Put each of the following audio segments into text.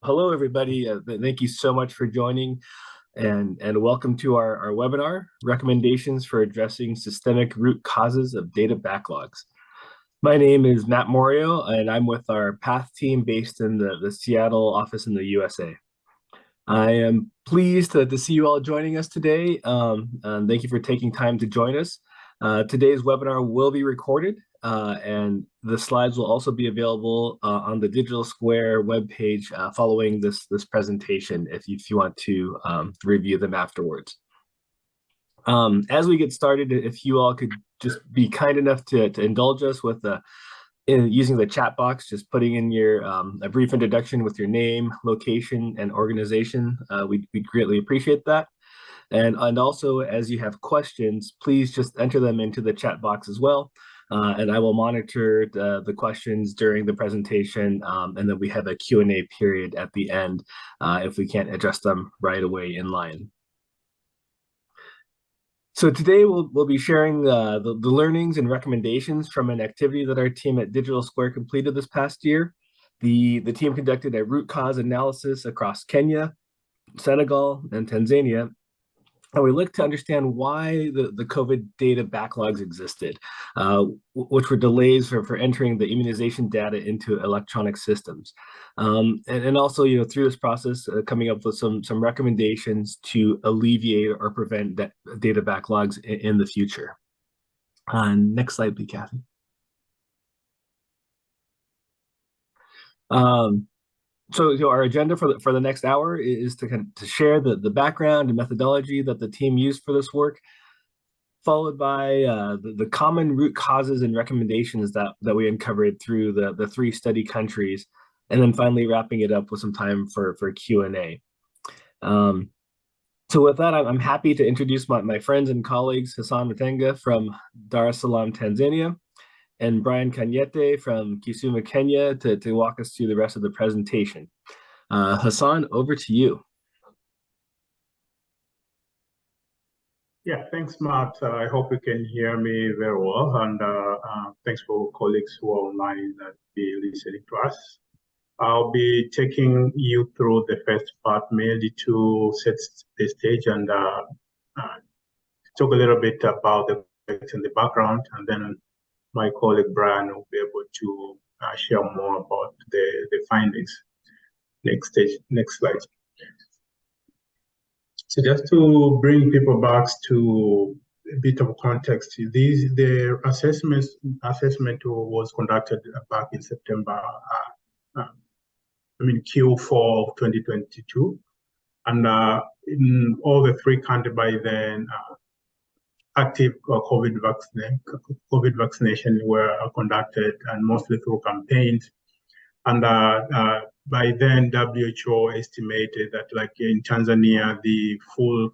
Hello, everybody. Thank you so much for joining and welcome to our webinar, Recommendations for Addressing Systemic Root Causes of Data Backlogs. My name is Matt Morio, and I'm with our PATH team based in the Seattle office in the USA. I am pleased to see you all joining us today. And thank you for taking time to join us. Today's webinar will be recorded, and the slides will also be available on the Digital Square webpage following this presentation if you want to review them afterwards. As we get started, if you all could just be kind enough to indulge us with using the chat box, just putting in your a brief introduction with your name, location, and organization. We'd greatly appreciate that. And also, as you have questions, please just enter them into the chat box as well. And I will monitor the questions during the presentation, and then we have a Q&A period at the end if we can't address them right away in line. So today we'll be sharing the learnings and recommendations from an activity that our team at Digital Square completed this past year. The team conducted a root cause analysis across Kenya, Senegal, and Tanzania. And we looked to understand why the COVID data backlogs existed, which were delays for entering the immunization data into electronic systems. And also, through this process, coming up with some recommendations to alleviate or prevent that data backlogs in the future. Next slide, please, Kathy. So our agenda for the next hour is to share the background and methodology that the team used for this work, followed by the common root causes and recommendations that we uncovered through the 3 study countries, and then finally wrapping it up with some time for Q&A. So with that, I'm happy to introduce my friends and colleagues, Hassan Matenga from Dar es Salaam, Tanzania, and Brian Kanyete from Kisumu, Kenya, to walk us through the rest of the presentation. Hassan, over to you. Yeah, thanks, Matt. I hope you can hear me very well, and thanks for colleagues who are online that be listening to us. I'll be taking you through the first part, mainly to set the stage and talk a little bit about the facts and the background, and then my colleague Brian will be able to share more about the findings. Next slide. So just to bring people back to a bit of context, the assessment was conducted back in September, Q4 of 2022, and in all the 3 countries by then, active COVID vaccination were conducted, and mostly through campaigns. And by then, WHO estimated that, like in Tanzania, the full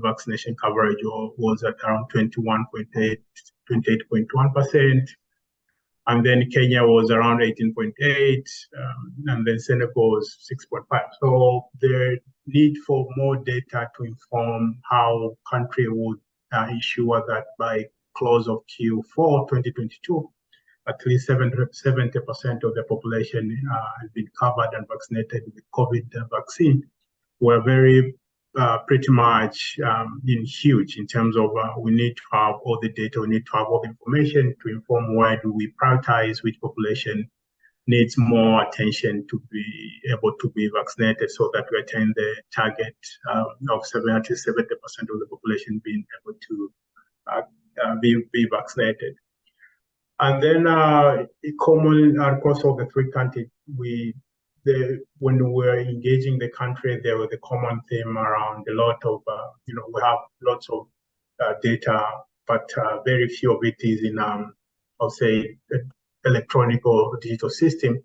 vaccination coverage was at around 28.1%. And then Kenya was around 18.8%, and then Senegal was 6.5%. So the need for more data to inform how country would ensure that by close of Q4 2022, at least 70% of the population has been covered and vaccinated with COVID vaccine, were very pretty much huge in terms of we need to have all the data, we need to have all the information to inform where do we prioritize, which population needs more attention to be able to be vaccinated, so that we attain the target of 70% of the population being able to be vaccinated. And then common across all the 3 countries, when we were engaging the country, there was a common theme around a lot of, we have lots of data, but very few of it is in, I'll say, electronic or digital system,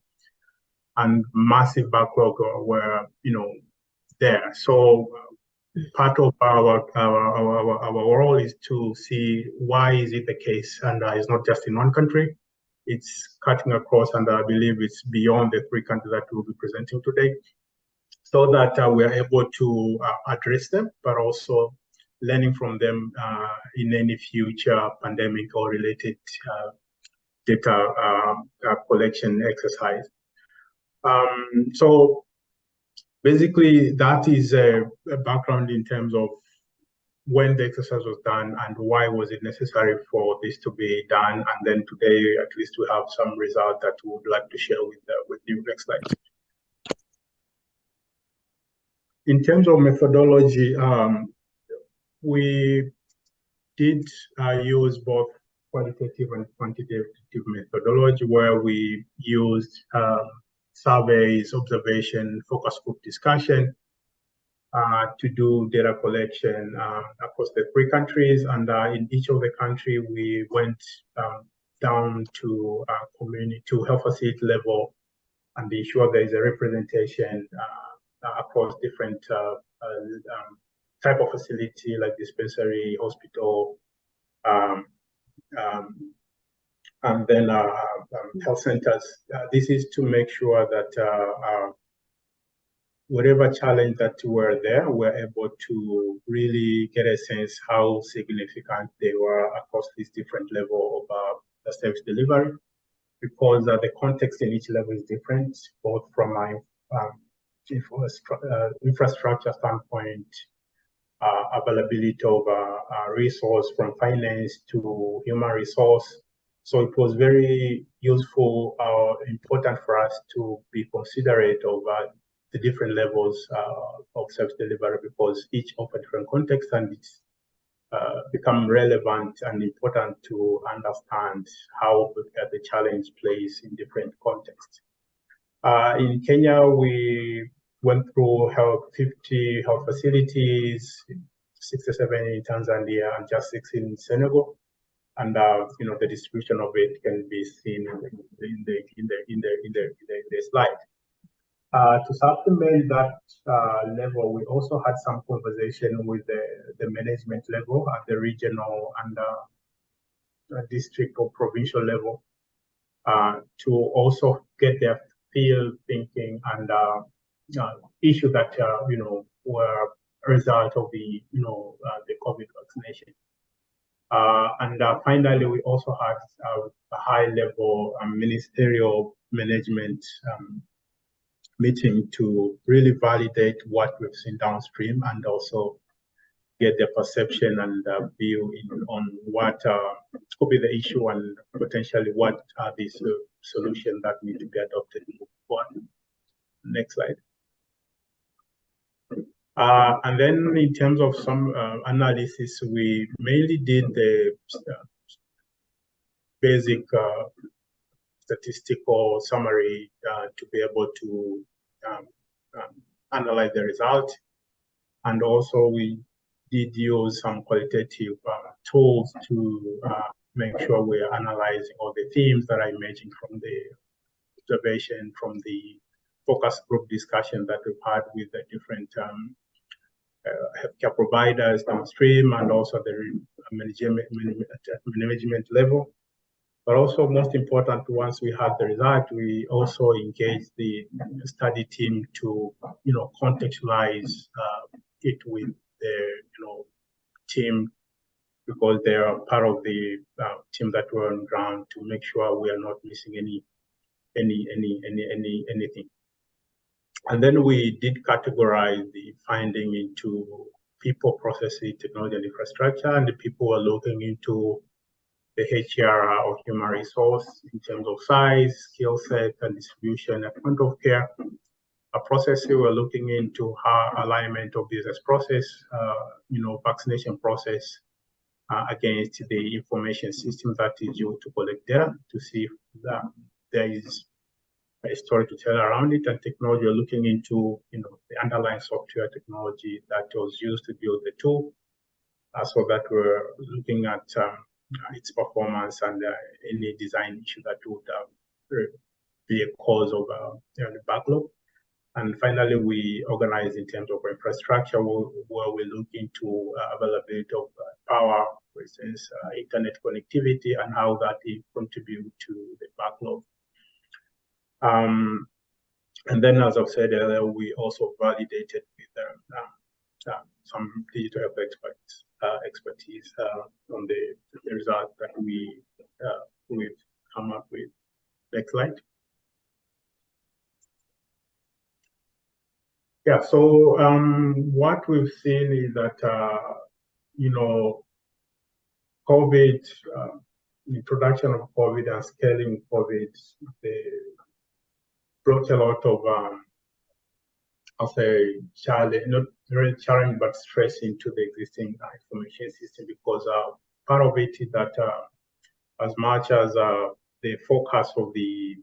and massive backlog were, there. So part of our role is to see why is it the case, and it's not just in one country. It's cutting across, and I believe it's beyond the 3 countries that we'll be presenting today, so that we are able to address them, but also learning from them in any future pandemic or related data collection exercise. So basically, that is a background in terms of when the exercise was done and why was it necessary for this to be done. And then today, at least we have some result that we would like to share with you. Next slide. In terms of methodology, we did use both qualitative and quantitative methodology, where we used surveys, observation, focus group discussion to do data collection across the 3 countries. And in each of the country, we went down to community, to health facility level, and ensure there is a representation across different type of facility, like dispensary, hospital, and then health centers. This is to make sure that whatever challenge that were there, we're able to really get a sense how significant they were across this different level of the service delivery, because the context in each level is different, both from an infrastructure standpoint, availability of resource from finance to human resource. So it was very useful, important for us to be considerate of the different levels of service delivery, because each of a different context, and it's become relevant and important to understand how the challenge plays in different contexts. In Kenya, we went through 50 health facilities, 67 in Tanzania, and just 6 in Senegal. And the distribution of it can be seen in the slide. To supplement that level, we also had some conversation with the management level at the regional and district or provincial level to also get their field thinking and issues that were a result of the the COVID vaccination. And finally, we also had a high-level ministerial management meeting to really validate what we've seen downstream, and also get their perception and view on what could be the issue, and potentially what are these solutions that need to be adopted. Next slide. And then in terms of some analysis, we mainly did the basic statistical summary to be able to analyze the result. And also we did use some qualitative tools to make sure we are analyzing all the themes that I mentioned from the observation, from the focus group discussion that we've had with the different healthcare providers downstream, and also the management level. But also, most important, once we had the result, we also engaged the study team to, contextualize it with the, team, because they are part of the team that were on ground, to make sure we are not missing anything. And then we did categorize the finding into people, processes, technology, and infrastructure, and the people were looking into the HR or human resource in terms of size, skill set, and distribution at point of care. A process, we were looking into how alignment of business process, vaccination process against the information system that is used to collect data, to see if there is a story to tell around it. And technology, we're looking into the underlying software technology that was used to build the tool, so that we're looking at its performance and any design issue that would be a cause of the backlog. And finally, we organize in terms of infrastructure, where we look into availability of power, for instance, internet connectivity, and how that will contribute to the backlog. And then, as I've said earlier, we also validated with some digital expertise on the result that we've come up with. Next slide. Yeah, so what we've seen is that, COVID, the introduction of COVID and scaling COVID, they brought a lot of, I'll say, challenge, not really challenge, but stress into the existing information system, because part of it is that as much as the forecast of the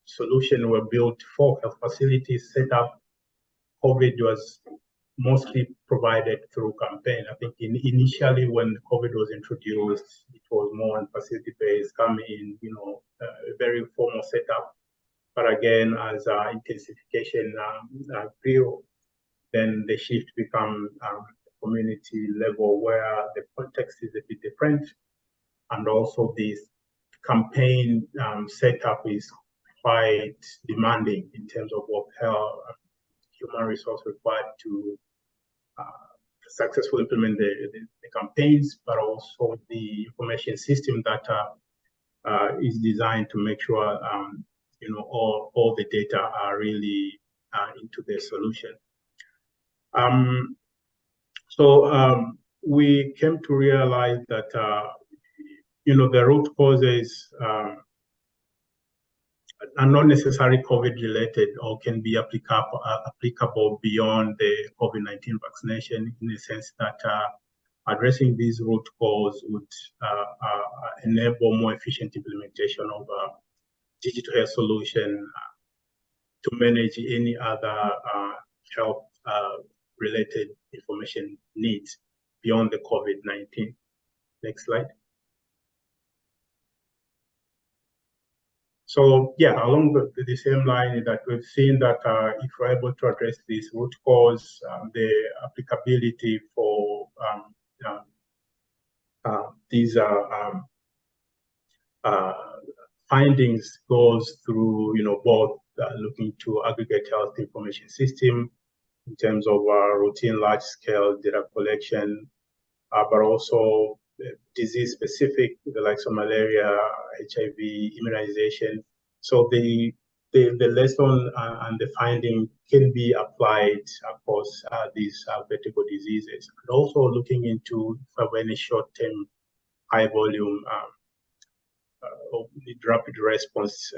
solution were built for health facilities set up, COVID was mostly provided through campaign. I think initially when COVID was introduced, it was more on facility-based, coming in, a very formal setup. But again, as intensification grew, then the shift become community level, where the context is a bit different, and also this campaign setup is quite demanding in terms of what human resource required to successfully implement the campaigns, but also the information system that is designed to make sure all the data are really into the solution. So we came to realize that the root causes are not necessarily COVID related, or can be applicable beyond the COVID-19 vaccination, in the sense that addressing these root causes would enable more efficient implementation of digital health solution to manage any other health related information needs beyond the COVID-19. Next slide. So yeah, along the same line, that we've seen that if we're able to address this root cause, the applicability for these findings goes through, both looking to aggregate health information system in terms of routine large-scale data collection, but also disease-specific, the likes of malaria, HIV, immunization. So the lesson and the finding can be applied across these vertical diseases. And also looking into any short-term, high-volume rapid response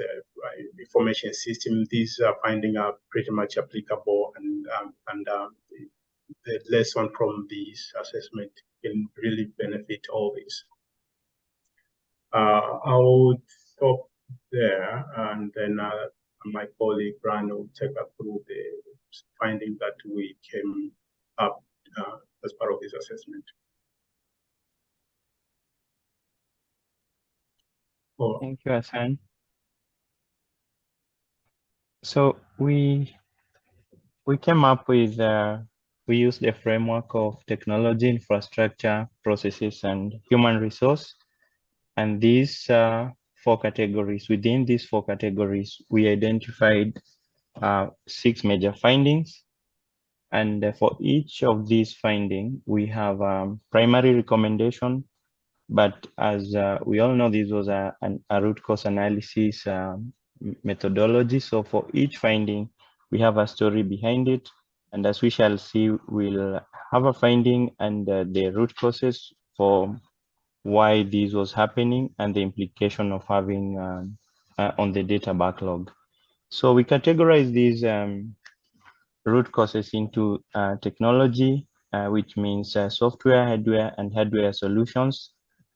information system. These findings are pretty much applicable, and the lesson from this assessment can really benefit all this. I will stop there, and then my colleague Brian will take us through the findings that we came up as part of this assessment. Thank you, Hassan. So we came up with, we used a framework of technology, infrastructure, processes, and human resource. And these 4 categories, within these 4 categories, we identified 6 major findings. And for each of these findings, we have primary recommendation. But as we all know, this was a root cause analysis methodology. So for each finding, we have a story behind it. And as we shall see, we'll have a finding and the root causes for why this was happening and the implication of having on the data backlog. So we categorize these root causes into technology, which means software, hardware solutions.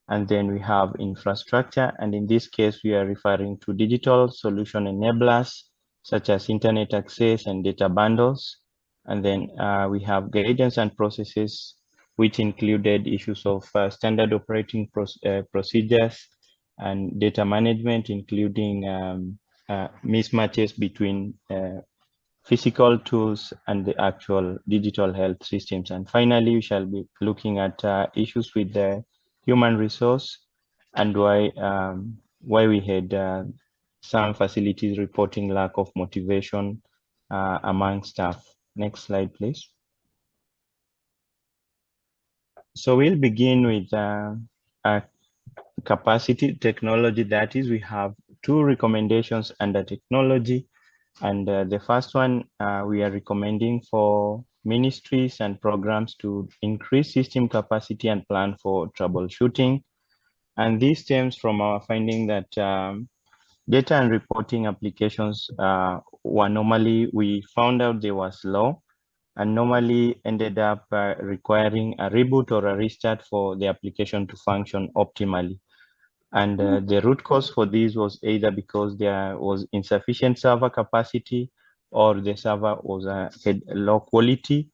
And then we have infrastructure. And in this case, we are referring to digital solution enablers, such as internet access and data bundles. And then we have guidance and processes, which included issues of standard operating procedures and data management, including mismatches between physical tools and the actual digital health systems. And finally, we shall be looking at issues with the human resource and why we had some facilities reporting lack of motivation among staff. Next slide, please. So we'll begin with capacity technology. That is, we have 2 recommendations under technology. And the first one, we are recommending for ministries and programs to increase system capacity and plan for troubleshooting. And this stems from our finding that data and reporting applications were normally, we found out they were slow and normally ended up requiring a reboot or a restart for the application to function optimally. And the root cause for this was either because there was insufficient server capacity, or the server was had low quality,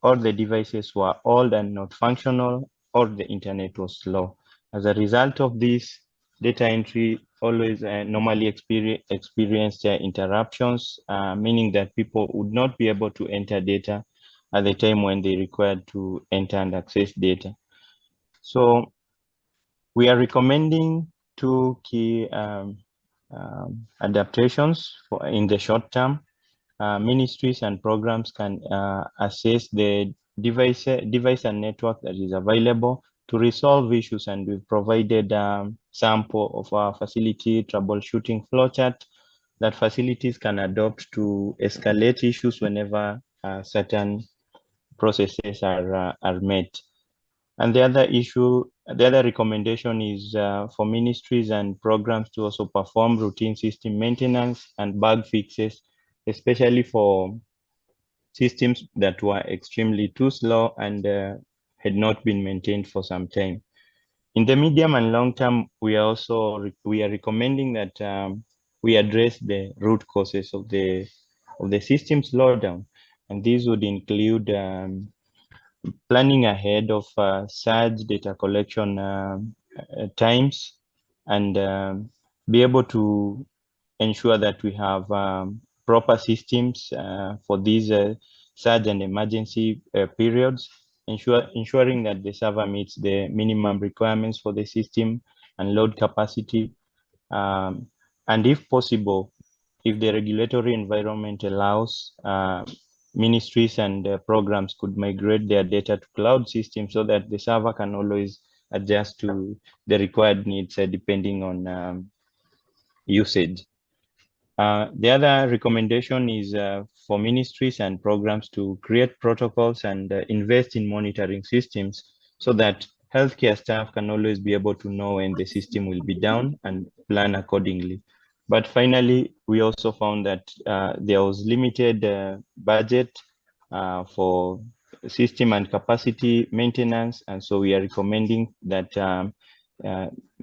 or the devices were old and not functional, or the internet was slow. As a result of this, data entry always normally experienced interruptions, meaning that people would not be able to enter data at the time when they required to enter and access data. So we are recommending two key adaptations in the short term. Ministries and programs can assess the device and network that is available to resolve issues, and we've provided sample of our facility troubleshooting flowchart that facilities can adopt to escalate issues whenever certain processes are met. And the other recommendation is for ministries and programs to also perform routine system maintenance and bug fixes, especially for systems that were extremely too slow and had not been maintained for some time. In the medium and long term, we are recommending that we address the root causes of the system slowdown, and these would include planning ahead of surge data collection times, and be able to ensure that we have proper systems for these surge and emergency periods, ensuring that the server meets the minimum requirements for the system and load capacity. And if possible, if the regulatory environment allows, ministries and programs could migrate their data to cloud systems so that the server can always adjust to the required needs depending on usage. The other recommendation is for ministries and programs to create protocols and invest in monitoring systems so that healthcare staff can always be able to know when the system will be down and plan accordingly. But finally, we also found that there was limited budget for system and capacity maintenance, and so we are recommending that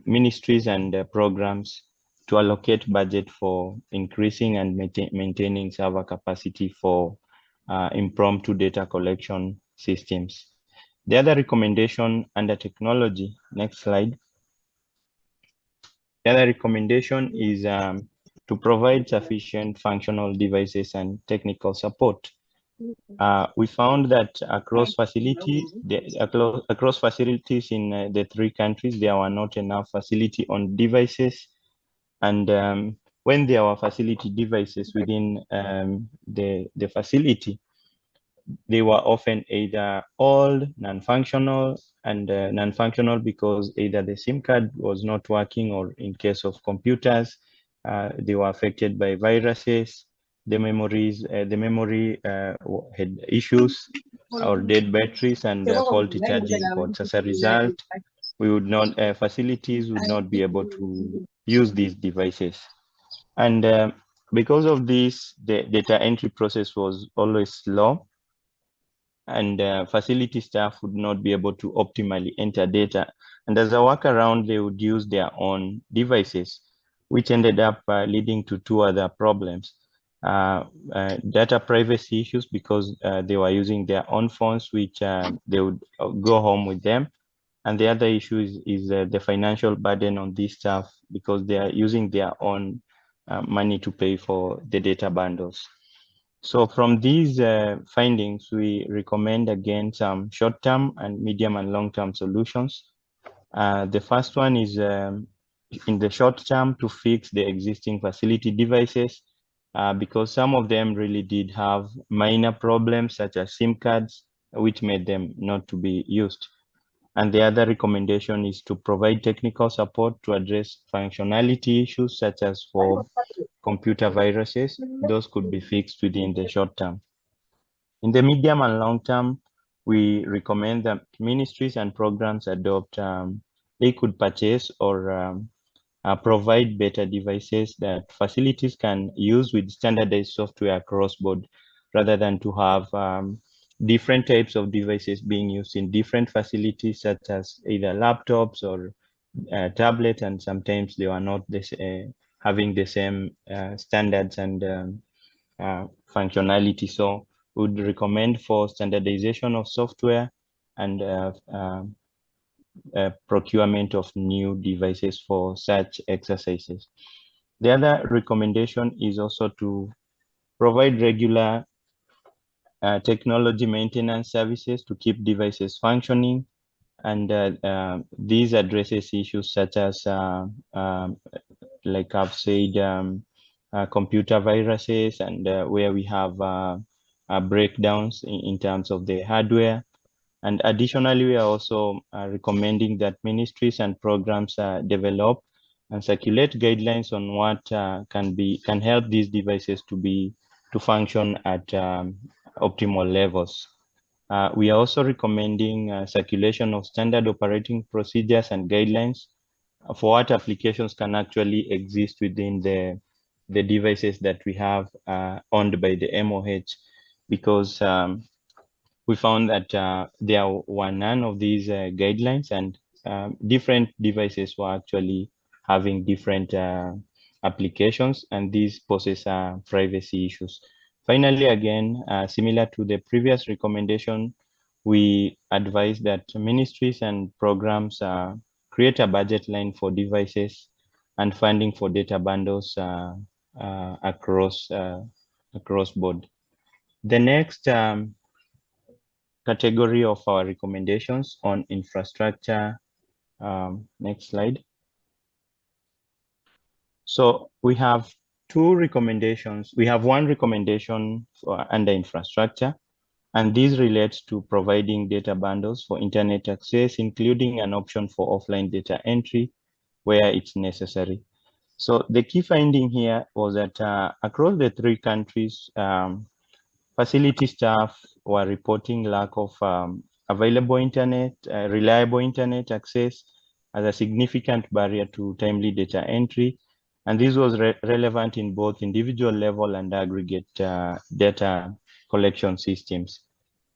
ministries and programs to allocate budget for increasing and maintaining server capacity for impromptu data collection systems. The other recommendation under technology, next slide. The other recommendation is to provide sufficient functional devices and technical support. We found that across facilities in the 3 countries, there were not enough facility on devices. And when there were facility devices within the facility, they were often either old, non-functional, and non-functional because either the SIM card was not working, or in case of computers, they were affected by viruses. The memory had issues or dead batteries and faulty charging ports. As a result, facilities would not be able to use these devices. And because of this, the data entry process was always slow, and facility staff would not be able to optimally enter data. And as a workaround, they would use their own devices, which ended up leading to 2 other problems. Data privacy issues because they were using their own phones, which they would go home with them. And the other issue is the financial burden on these staff because they are using their own money to pay for the data bundles. So from these findings, we recommend again some short-term and medium and long-term solutions. The first one is in the short term to fix the existing facility devices because some of them really did have minor problems such as SIM cards, which made them not to be used. And the other recommendation is to provide technical support to address functionality issues such as for computer viruses. Those could be fixed within the short term. In the medium and long term, we recommend that ministries and programs adopt, they could purchase or provide better devices that facilities can use with standardized software across board, rather than to have different types of devices being used in different facilities, such as either laptops or tablet, and sometimes they are not having the same standards and functionality. So would recommend for standardization of software and procurement of new devices for such exercises. The other recommendation is also to provide regular technology maintenance services to keep devices functioning. And these addresses issues such as, like I've said, computer viruses, and where we have breakdowns in terms of the hardware. And additionally, we are also recommending that ministries and programs develop and circulate guidelines on what can help these devices to function at optimal levels. We are also recommending circulation of standard operating procedures and guidelines for what applications can actually exist within the devices that we have owned by the MOH, because we found that there were none of these guidelines, and different devices were actually having different applications, and these poses privacy issues. Finally, again, similar to the previous recommendation, we advise that ministries and programs create a budget line for devices and funding for data bundles across board. The next category of our recommendations on infrastructure. Next slide. So we have two recommendations. We have one recommendation for under infrastructure, and this relates to providing data bundles for internet access, including an option for offline data entry where it's necessary. So the key finding here was that across the three countries, facility staff were reporting lack of available internet, reliable internet access as a significant barrier to timely data entry. And this was relevant in both individual level and aggregate data collection systems.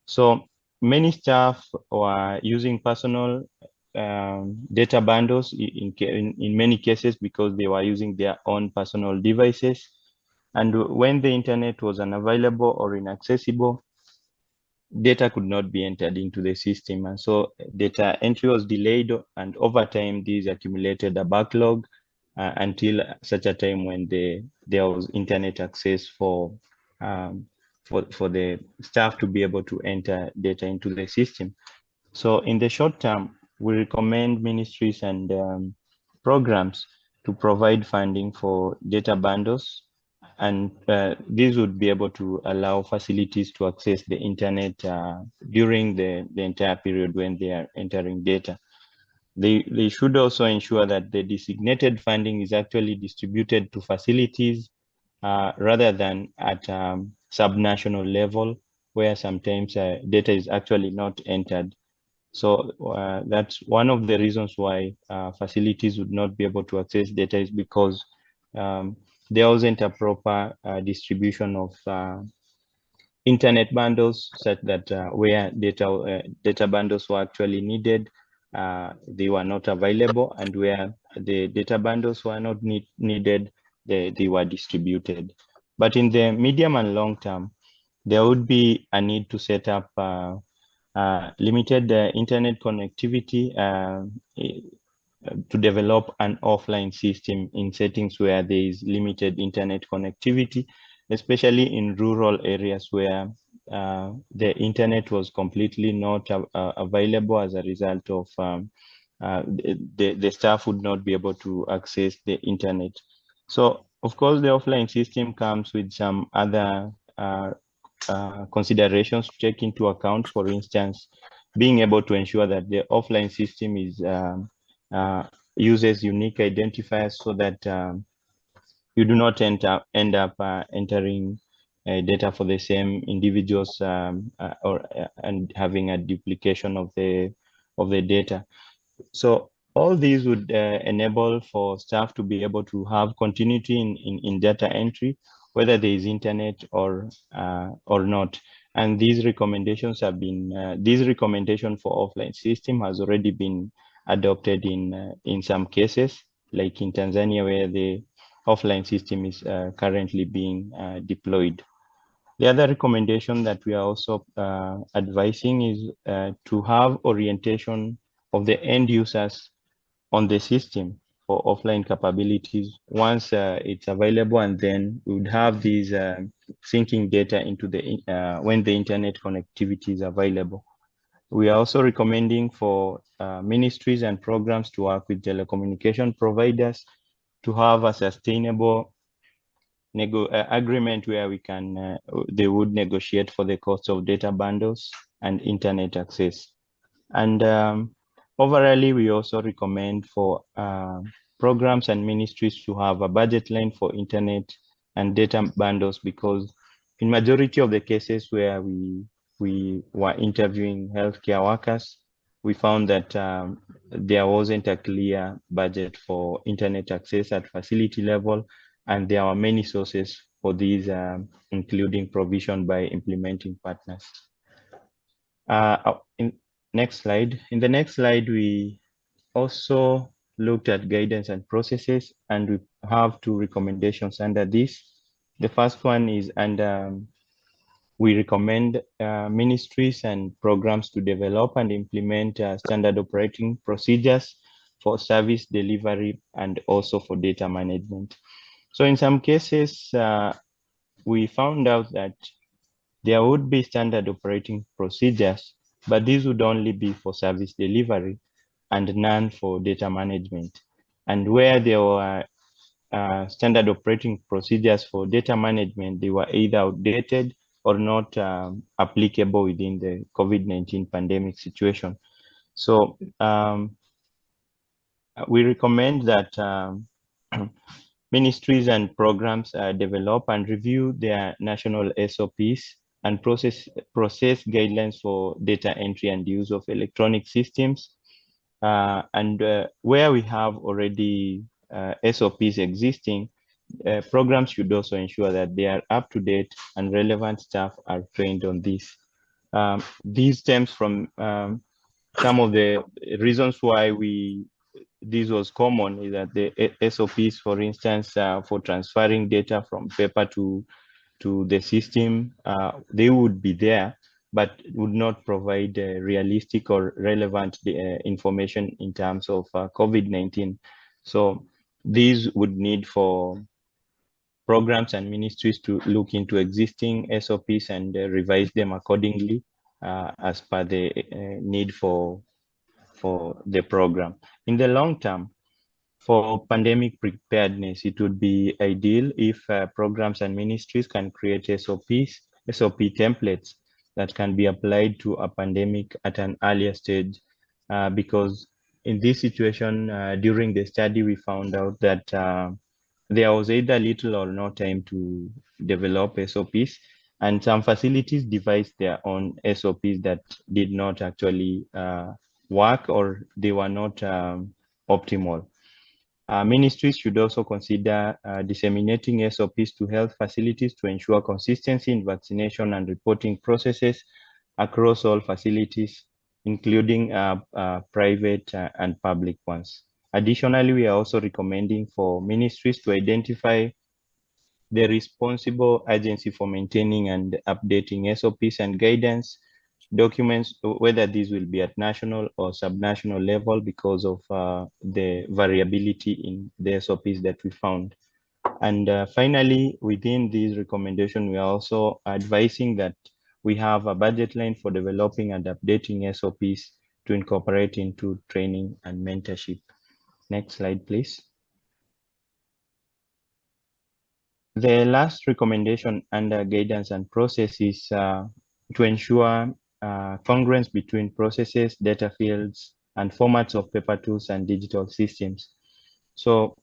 So many staff were using personal data bundles in many cases because they were using their own personal devices. And when the internet was unavailable or inaccessible, data could not be entered into the system. And so data entry was delayed, and over time, these accumulated a backlog until such a time when there was internet access for the staff to be able to enter data into the system. So in the short term, we recommend ministries and programs to provide funding for data bundles, and this would be able to allow facilities to access the internet during the entire period when they are entering data. They should also ensure that the designated funding is actually distributed to facilities rather than at subnational level, where sometimes data is actually not entered. So that's one of the reasons why facilities would not be able to access data, is because there wasn't a proper distribution of internet bundles, such that where data bundles were actually needed, they were not available, and where the data bundles were not needed, they were distributed. But in the medium and long term, there would be a need to set up limited internet connectivity to develop an offline system in settings where there is limited internet connectivity, especially in rural areas where the internet was completely not available as a result of the staff would not be able to access the internet. So, of course, the offline system comes with some other considerations to take into account. For instance, being able to ensure that the offline system is uses unique identifiers so that you do not end up entering data for the same individuals and having a duplication of the data. So all these would enable for staff to be able to have continuity in data entry, whether there is internet or not. And these recommendations have been this recommendation for offline system has already been adopted in some cases, like in Tanzania, where the offline system is currently being deployed. The other recommendation that we are also advising is to have orientation of the end users on the system for offline capabilities once it's available, and then we would have these syncing data into the when the internet connectivity is available. We are also recommending for ministries and programs to work with telecommunication providers to have a sustainable agreement where we can they would negotiate for the cost of data bundles and internet access. And overall, we also recommend for programs and ministries to have a budget line for internet and data bundles, because in majority of the cases where we were interviewing healthcare workers, we found that there wasn't a clear budget for internet access at facility level, and there are many sources for these, including provision by implementing partners. Next slide. In the next slide, we also looked at guidance and processes, and we have two recommendations under this. The first one is under we recommend ministries and programs to develop and implement standard operating procedures for service delivery and also for data management. So in some cases, we found out that there would be standard operating procedures, but these would only be for service delivery and none for data management. And where there were standard operating procedures for data management, they were either outdated or not applicable within the COVID-19 pandemic situation. So we recommend that ministries and programs develop and review their national SOPs and process guidelines for data entry and use of electronic systems. And where we have already SOPs existing, programs should also ensure that they are up to date and relevant staff are trained on this. These stems from some of the reasons why this was common is that the SOPs, for instance, for transferring data from paper to the system, they would be there, but would not provide realistic or relevant information in terms of COVID-19. So these would need for programs and ministries to look into existing SOPs and revise them accordingly as per the need for the program. In the long term, for pandemic preparedness, it would be ideal if programs and ministries can create SOP templates that can be applied to a pandemic at an earlier stage, because in this situation, during the study, we found out that there was either little or no time to develop SOPs, and some facilities devised their own SOPs that did not actually work, or they were not optimal. Ministries should also consider disseminating SOPs to health facilities to ensure consistency in vaccination and reporting processes across all facilities, including private and public ones. Additionally, we are also recommending for ministries to identify the responsible agency for maintaining and updating SOPs and guidance documents, whether these will be at national or subnational level, because of the variability in the SOPs that we found. And finally, within these recommendations, we are also advising that we have a budget line for developing and updating SOPs to incorporate into training and mentorship. Next slide, please. The last recommendation under guidance and process is to ensure congruence between processes, data fields, and formats of paper tools and digital systems. So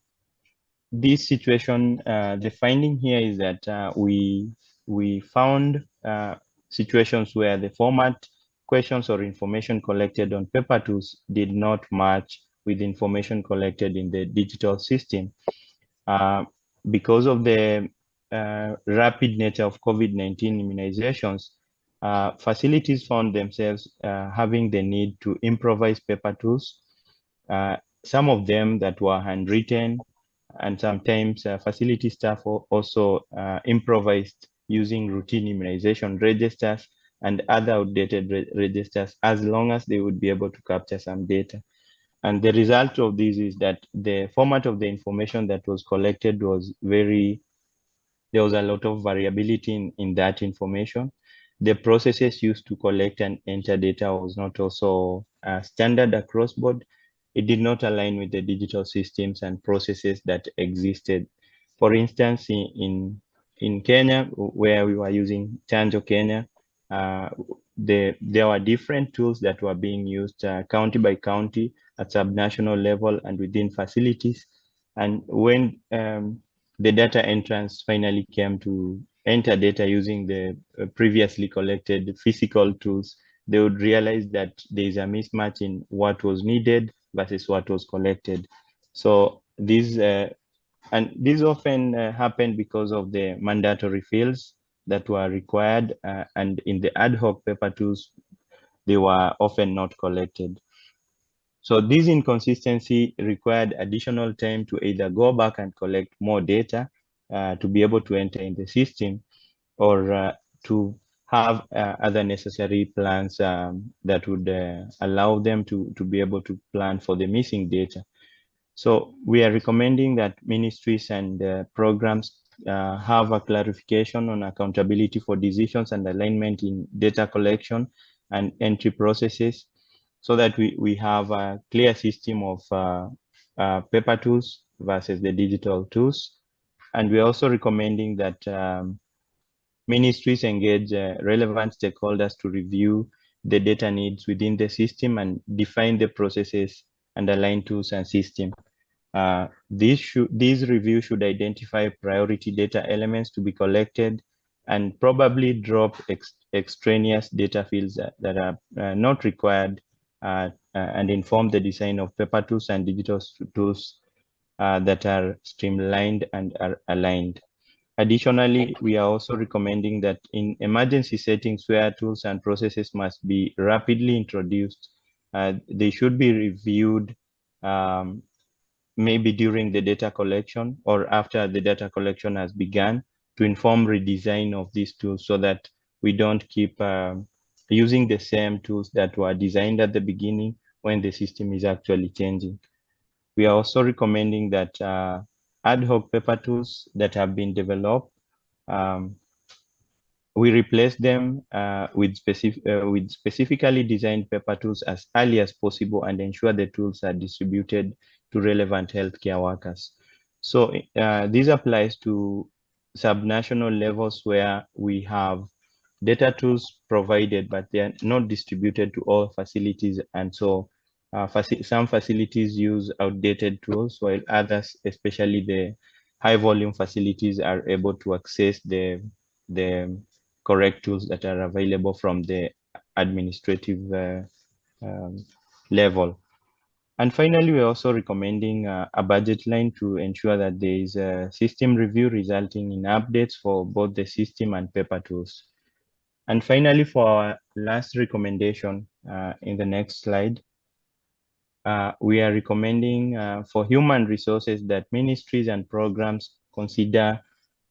this situation, the finding here is that we found situations where the format, questions, or information collected on paper tools did not match with information collected in the digital system. Because of the rapid nature of COVID-19 immunizations, facilities found themselves having the need to improvise paper tools, some of them that were handwritten, and sometimes facility staff also improvised using routine immunization registers and other outdated registers, as long as they would be able to capture some data. And the result of this is that the format of the information that was collected was there was a lot of variability in that information. The processes used to collect and enter data was not also standard across board. It did not align with the digital systems and processes that existed. For instance, in Kenya, where we were using Chanjo Kenya, there were different tools that were being used county by county at subnational level and within facilities. And when the data entrance finally came to enter data using the previously collected physical tools, they would realize that there is a mismatch in what was needed versus what was collected. So this often happened because of the mandatory fields that were required, and in the ad hoc paper tools, they were often not collected. So this inconsistency required additional time to either go back and collect more data to be able to enter in the system, or to have other necessary plans that would allow them to be able to plan for the missing data. So we are recommending that ministries and programs have a clarification on accountability for decisions and alignment in data collection and entry processes, so that we have a clear system of paper tools versus the digital tools. And we're also recommending that ministries engage relevant stakeholders to review the data needs within the system and define the processes and align tools and system. These reviews should identify priority data elements to be collected and probably drop extraneous data fields that are not required, and inform the design of paper tools and digital tools that are streamlined and are aligned. Additionally, we are also recommending that in emergency settings where tools and processes must be rapidly introduced, they should be reviewed maybe during the data collection or after the data collection has begun, to inform redesign of these tools, so that we don't keep using the same tools that were designed at the beginning when the system is actually changing. We are also recommending that ad hoc paper tools that have been developed, we replace them with specifically designed paper tools as early as possible, and ensure the tools are distributed to relevant healthcare workers. So this applies to subnational levels where we have data tools provided, but they are not distributed to all facilities. And so some facilities use outdated tools, while others, especially the high volume facilities, are able to access the correct tools that are available from the administrative level. And finally, we're also recommending a budget line to ensure that there is a system review resulting in updates for both the system and paper tools. And finally, for our last recommendation in the next slide, we are recommending for human resources that ministries and programs consider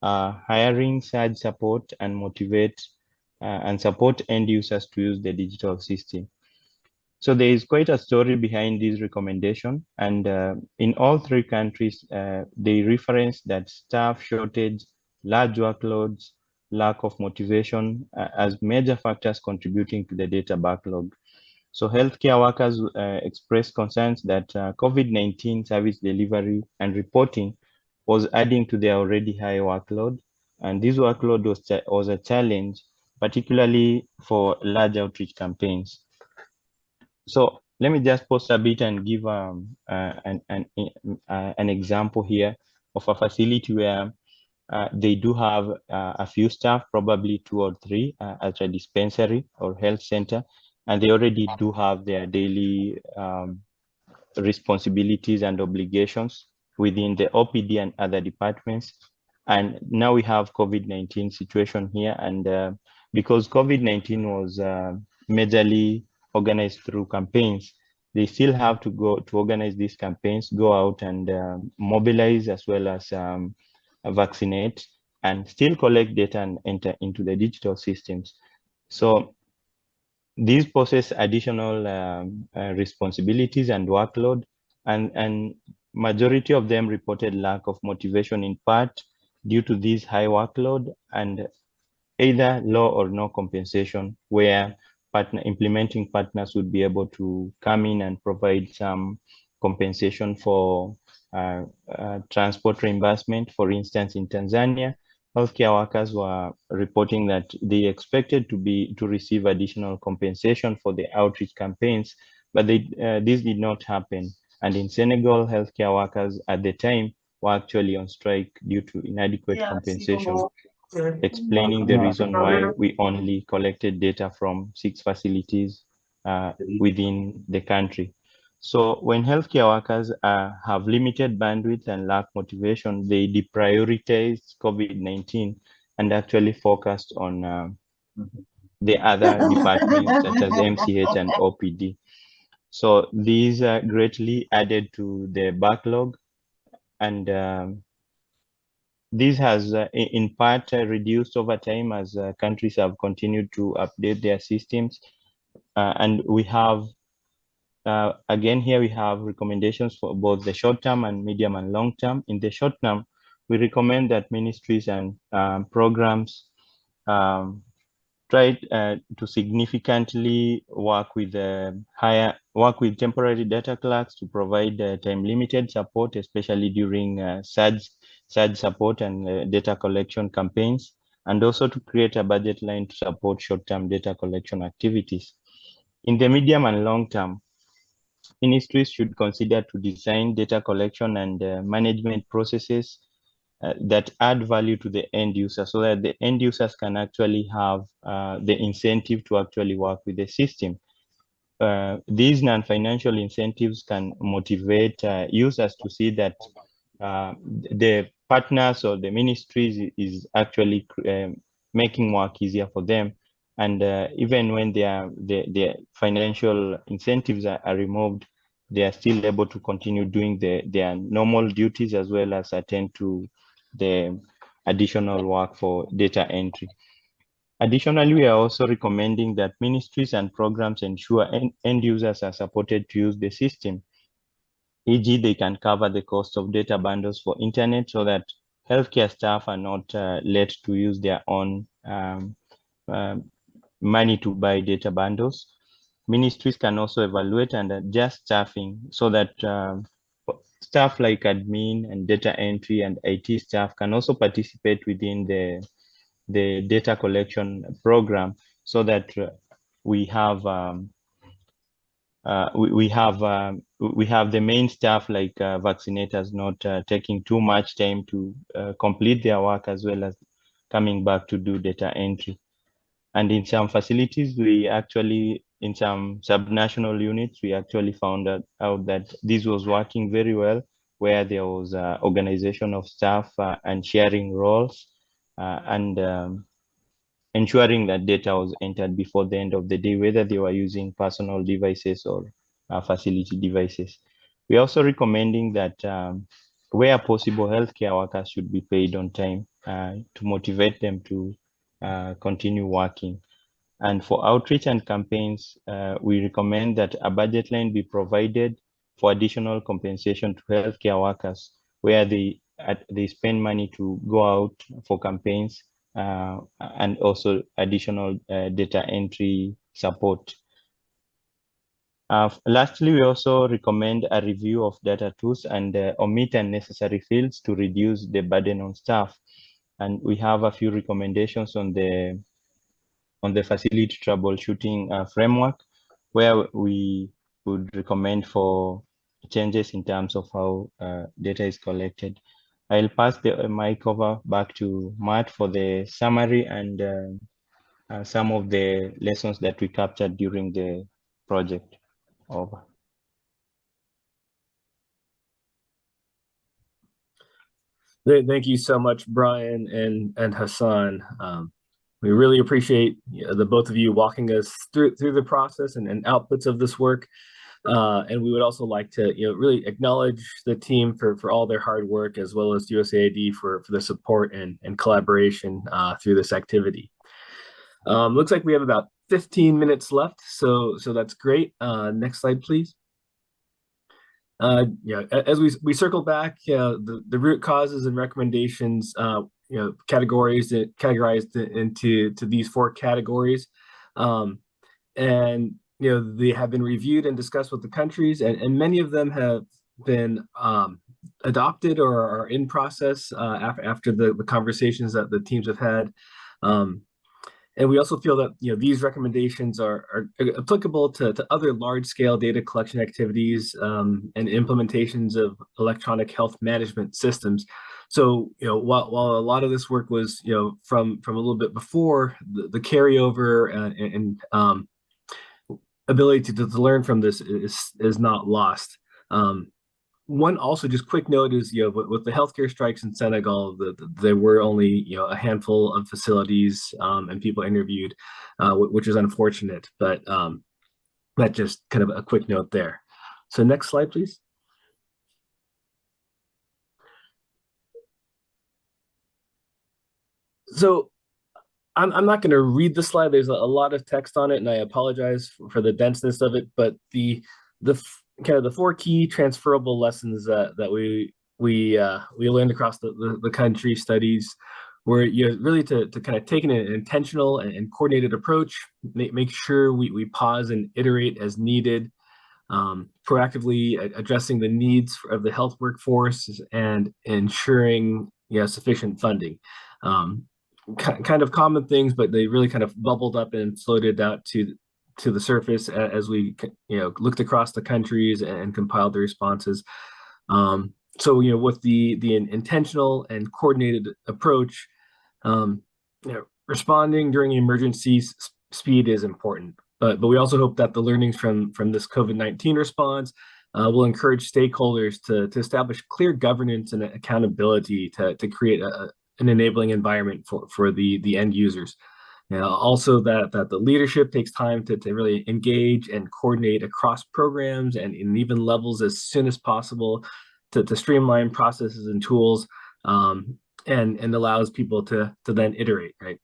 hiring surge support and motivate and support end users to use the digital system. So there is quite a story behind this recommendation, and in all three countries, they reference that staff shortage, large workloads, lack of motivation as major factors contributing to the data backlog. So healthcare workers expressed concerns that COVID-19 service delivery and reporting was adding to their already high workload. And this workload was a challenge particularly for large outreach campaigns. So let me just pause a bit and give an example here of a facility where they do have a few staff, probably 2 or 3 at a dispensary or health center, and they already do have their daily responsibilities and obligations within the OPD and other departments. And now we have COVID-19 situation here. And because COVID-19 was majorly organized through campaigns, they still have to go to organize these campaigns, go out and mobilize as well as vaccinate, and still collect data and enter into the digital systems. So these poses additional responsibilities and workload, and majority of them reported lack of motivation, in part due to this high workload and either low or no compensation, where implementing partners would be able to come in and provide some compensation for transport reimbursement. For instance, in Tanzania, healthcare workers were reporting that they expected to receive additional compensation for the outreach campaigns, but this did not happen. And in Senegal, healthcare workers at the time were actually on strike due to inadequate compensation, explaining the reason why we only collected data from 6 facilities within the country. So when healthcare workers have limited bandwidth and lack motivation, they deprioritize COVID-19 and actually focused on the other departments such as MCH and OPD. So these greatly added to the backlog, and this has in part reduced over time as countries have continued to update their systems. And we have, again here we have recommendations for both the short term and medium and long term. In the short term, we recommend that ministries and programs try to significantly work with temporary data clerks to provide time limited support, especially during surge support and data collection campaigns, and also to create a budget line to support short-term data collection activities. In the medium and long term, ministries should consider to design data collection and management processes that add value to the end user, so that the end users can actually have the incentive to actually work with the system. These non-financial incentives can motivate users to see that the partners or the ministries is actually making work easier for them. And even when their financial incentives are removed, they are still able to continue doing their normal duties as well as attend to the additional work for data entry. Additionally, we are also recommending that ministries and programs ensure end users are supported to use the system. E.g., they can cover the cost of data bundles for internet so that healthcare staff are not led to use their own money to buy data bundles. Ministries can also evaluate and adjust staffing so that staff like admin and data entry and IT staff can also participate within the data collection program, so that we have the main staff like vaccinators not taking too much time to complete their work, as well as coming back to do data entry. And in some facilities, in some subnational units, we actually found out that this was working very well, where there was organization of staff and sharing roles and ensuring that data was entered before the end of the day, whether they were using personal devices or facility devices. We're also recommending that where possible, healthcare workers should be paid on time to motivate them to continue working. And for outreach and campaigns, we recommend that a budget line be provided for additional compensation to healthcare workers, where they spend money to go out for campaigns and also additional data entry support. Lastly, we also recommend a review of data tools and omit unnecessary fields to reduce the burden on staff. And we have a few recommendations on the on the facility troubleshooting framework, where we would recommend for changes in terms of how data is collected. I'll pass the mic over back to Matt for the summary and some of the lessons that we captured during the project. Over. Thank you so much, Brian and Hassan. We really appreciate the both of you walking us through the process and outputs of this work. And we would also like to really acknowledge the team for all their hard work, as well as USAID for the support and collaboration through this activity. Looks like we have about 15 minutes left, so that's great. Next slide, please. As we circle back, the root causes and recommendations, categorized into these 4 categories, and they have been reviewed and discussed with the countries, and many of them have been adopted or are in process after the conversations that the teams have had. And we also feel that these recommendations are applicable to other large-scale data collection activities and implementations of electronic health management systems. So while a lot of this work was from a little bit before, the carryover and ability to learn from this is not lost. One also just quick note is, with the healthcare strikes in Senegal, there were only, a handful of facilities and people interviewed, which is unfortunate, but that just kind of a quick note there. So next slide, please. So I'm not going to read the slide. There's a lot of text on it, and I apologize for the denseness of it, but the kind of the 4 key transferable lessons that we learned across the country studies were really to kind of take an intentional and coordinated approach, make sure we pause and iterate as needed, proactively addressing the needs of the health workforce and ensuring sufficient funding. Kind of common things, but they really kind of bubbled up and floated out to the surface as we looked across the countries and compiled the responses. So with the intentional and coordinated approach, responding during emergencies, speed is important. But we also hope that the learnings from this COVID-19 response will encourage stakeholders to establish clear governance and accountability to create an enabling environment for the end users. Also that the leadership takes time to really engage and coordinate across programs and in even levels as soon as possible to streamline processes and tools, and allows people to then iterate, right?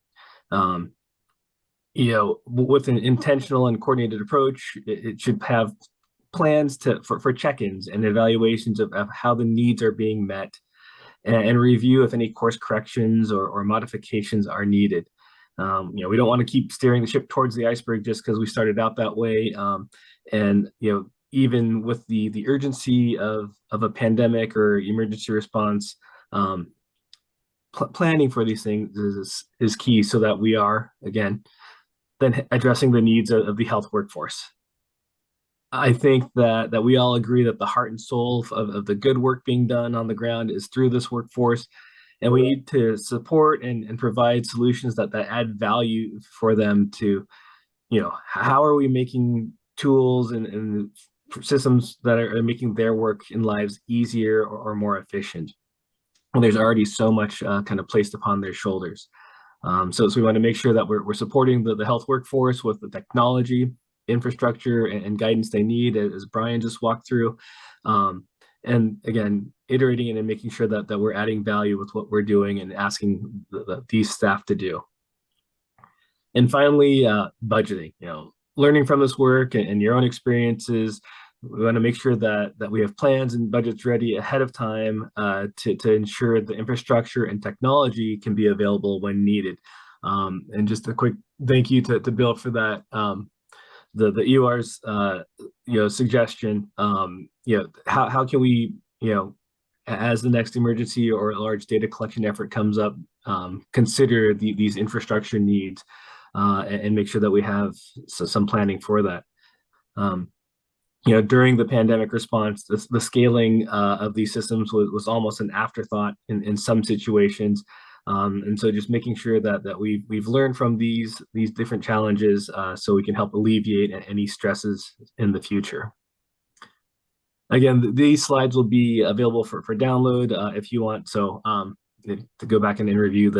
With an intentional and coordinated approach, it should have plans for check-ins and evaluations of how the needs are being met, and review if any course corrections or modifications are needed. We don't want to keep steering the ship towards the iceberg just because we started out that way. And even with the urgency of a pandemic or emergency response, planning for these things is key, so that we are, again, then addressing the needs of the health workforce. I think that we all agree that the heart and soul of the good work being done on the ground is through this workforce, and we need to support and provide solutions that add value for them to, how are we making tools and systems that are making their work in lives easier or more efficient? And there's already so much kind of placed upon their shoulders. So we want to make sure that we're supporting the health workforce with the technology, infrastructure, and guidance they need, as Brian just walked through. And again, iterating and making sure that we're adding value with what we're doing and asking these staff to do. And finally, budgeting. Learning from this work and your own experiences, we want to make sure that we have plans and budgets ready ahead of time to ensure the infrastructure and technology can be available when needed. And just a quick thank you to Bill for that. The EOR's suggestion. How can we as the next emergency or large data collection effort comes up, consider these infrastructure needs. and make sure that we have some planning for that. During the pandemic response, the scaling of these systems was almost an afterthought in some situations. And so just making sure that we've learned from these different challenges so we can help alleviate any stresses in the future. Again, these slides will be available for download if you want. So to go back and review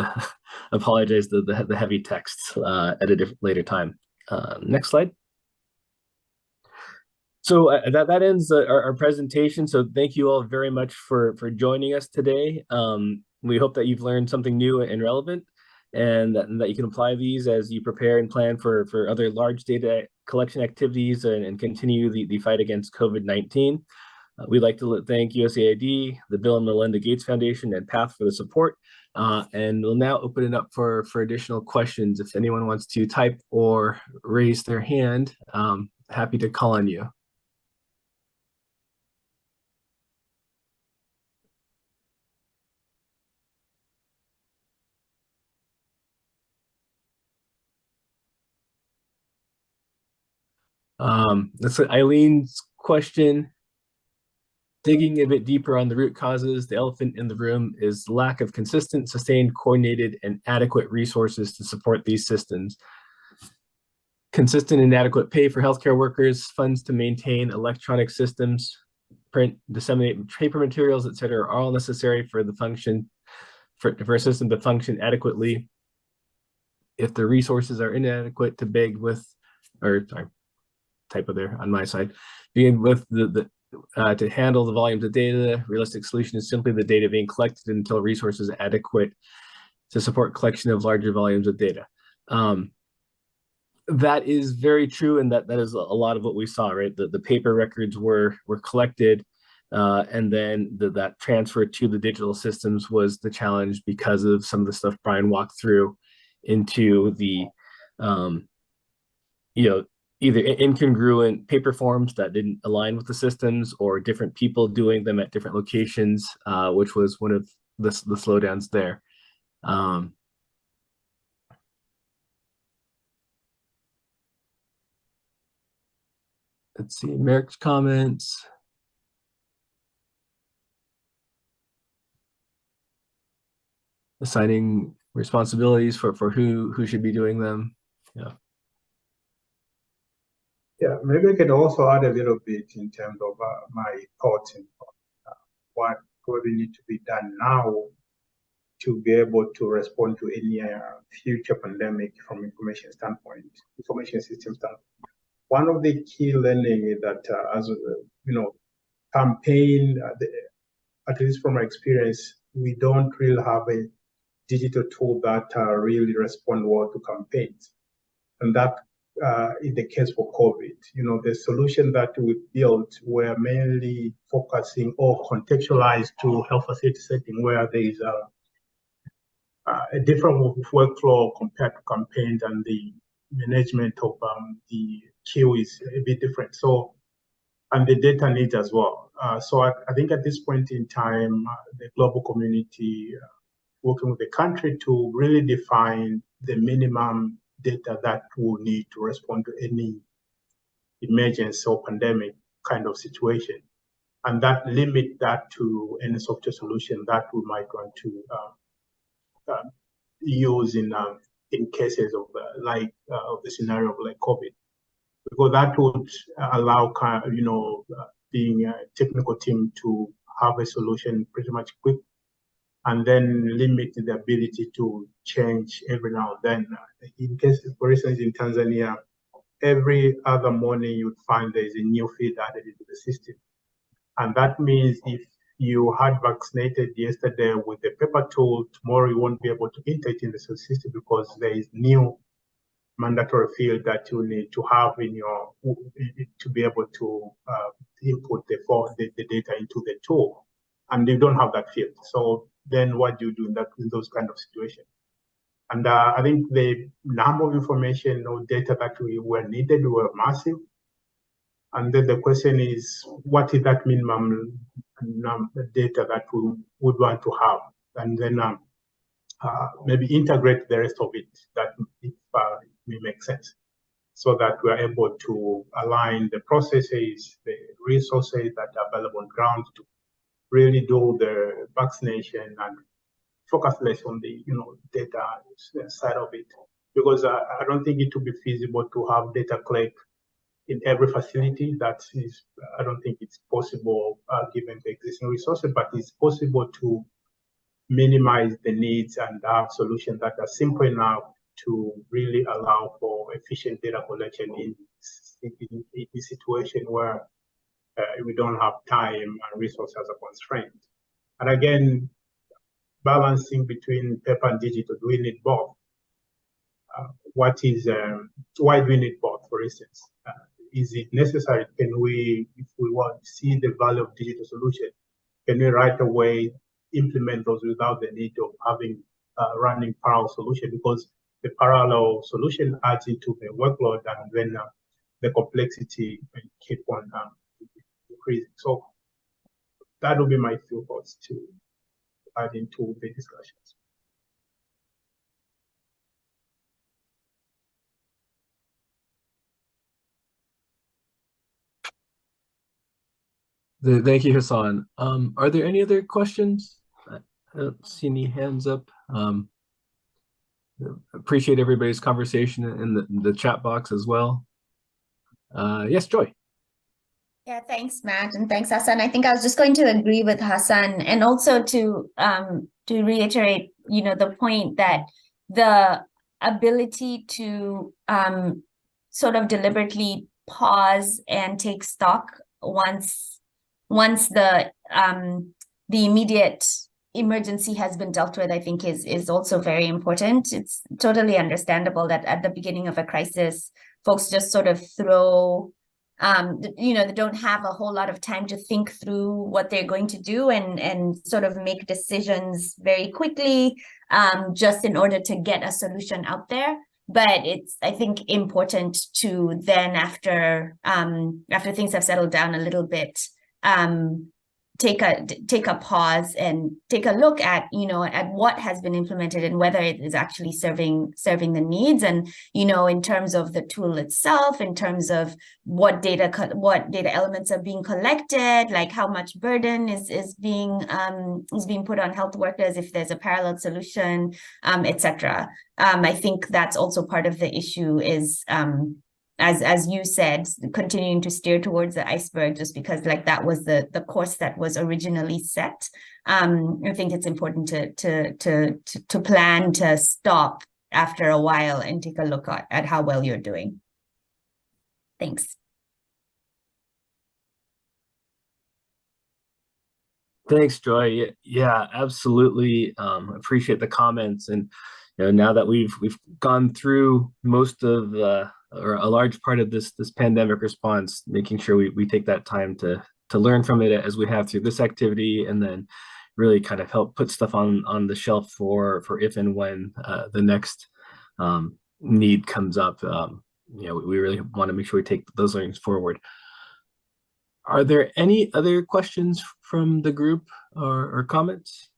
apologize the heavy text at a later time. Next slide. So that ends our presentation. So thank you all very much for joining us today. We hope that you've learned something new and relevant, and that you can apply these as you prepare and plan for other large data collection activities and continue the fight against COVID-19. We'd like to thank USAID, the Bill and Melinda Gates Foundation, and PATH for the support. And we'll now open it up for additional questions. If anyone wants to type or raise their hand, happy to call on you. That's Eileen's question. Digging a bit deeper on the root causes, the elephant in the room is the lack of consistent, sustained, coordinated, and adequate resources to support these systems. Consistent and adequate pay for healthcare workers, funds to maintain electronic systems, print, disseminate paper materials, etc., are all necessary for for a system to function adequately. If the resources are inadequate to beg with, or sorry, typo there on my side, begin with to handle the volumes of data, realistic solution is simply the data being collected until resources are adequate to support collection of larger volumes of data. That is very true, and that is a lot of what we saw, right? The paper records were collected, and then that transfer to the digital systems was the challenge because of some of the stuff Brian walked through into the, either incongruent paper forms that didn't align with the systems, or different people doing them at different locations, which was one of the slowdowns there. Let's see, Merrick's comments. Assigning responsibilities for who should be doing them. Yeah, maybe I could also add a little bit in terms of my thoughts on what probably need to be done now to be able to respond to any future pandemic from information system standpoint. One of the key learning is that as campaign, at least from my experience, we don't really have a digital tool that really respond well to campaigns. And that is the case for COVID. The solution that we built were mainly focusing or contextualized to health facility setting where there is a different workflow compared to campaigns, and the management of the queue is a bit different. So, and the data needs as well. So I think at this point in time, the global community working with the country to really define the minimum data that we'll need to respond to any emergency or pandemic kind of situation, and that limit that to any software solution that we might want to use in cases of of the scenario of like COVID, because that would allow being a technical team to have a solution pretty much quick, and then limit the ability to change every now and then. In case, for instance, in Tanzania, every other morning you'd find there's a new feed added into the system. And that means if you had vaccinated yesterday with the paper tool, tomorrow you won't be able to enter it in the system because there is new mandatory field that you need to have in your to be able to input the data into the tool, and you don't have that field. So then what do you do in those kind of situations? And I think the number of information or data that were needed were massive. And then the question is, what is that minimum data that we would want to have? And then maybe integrate the rest of it. That if may make sense, so that we are able to align the processes, the resources that are available on ground to really do the vaccination and focus less on the data side of it, because I don't think it would be feasible to have data collect in every facility. I don't think it's possible given the existing resources, but it's possible to minimize the needs and have solutions that are simple enough to really allow for efficient data collection in a situation where we don't have time and resources as a constraint. And again, balancing between paper and digital, do we need both? Why do we need both, for instance? Is it necessary? Can we, if we want to see the value of digital solution, can we right away implement those without the need of having running parallel solution? Because the parallel solution adds into the workload, and then the complexity will keep on increasing. So that will be my few thoughts to add into the discussions. Thank you, Hassan. Are there any other questions? I don't see any hands up. Appreciate everybody's conversation in the chat box as well. Yes, Joy. Yeah, thanks, Matt, and thanks, Hassan. I think I was just going to agree with Hassan, and also to reiterate, the point that the ability to sort of deliberately pause and take stock once the immediate emergency has been dealt with, I think is also very important. It's totally understandable that at the beginning of a crisis, folks just sort of throw, they don't have a whole lot of time to think through what they're going to do and sort of make decisions very quickly, just in order to get a solution out there. But it's, I think, important to then, after things have settled down a little bit, take a pause and take a look at at what has been implemented and whether it is actually serving the needs, and in terms of the tool itself, in terms of what data elements are being collected, like how much burden is being put on health workers if there's a parallel solution, etc. I think that's also part of the issue is, as you said, continuing to steer towards the iceberg, just because that was the course that was originally set. I think it's important to plan to stop after a while and take a look at how well you're doing. Thanks. Thanks, Joy. Yeah, absolutely. Appreciate the comments, and now that we've gone through most of or a large part of this pandemic response, making sure we take that time to learn from it as we have through this activity, and then really kind of help put stuff on the shelf for if and when the next need comes up. We really want to make sure we take those learnings forward. Are there any other questions from the group or comments?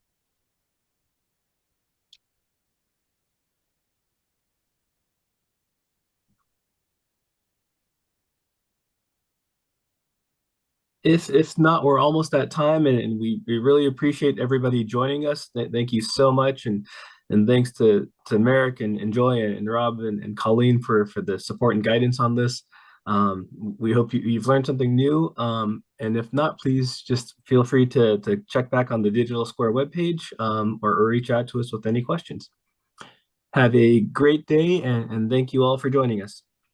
If not, we're almost at time, and we really appreciate everybody joining us. Thank you so much, and thanks to Merrick and Joy and Rob and Colleen for the support and guidance on this. We hope you've learned something new, and if not, please just feel free to check back on the Digital Square webpage, or reach out to us with any questions. Have a great day, and thank you all for joining us.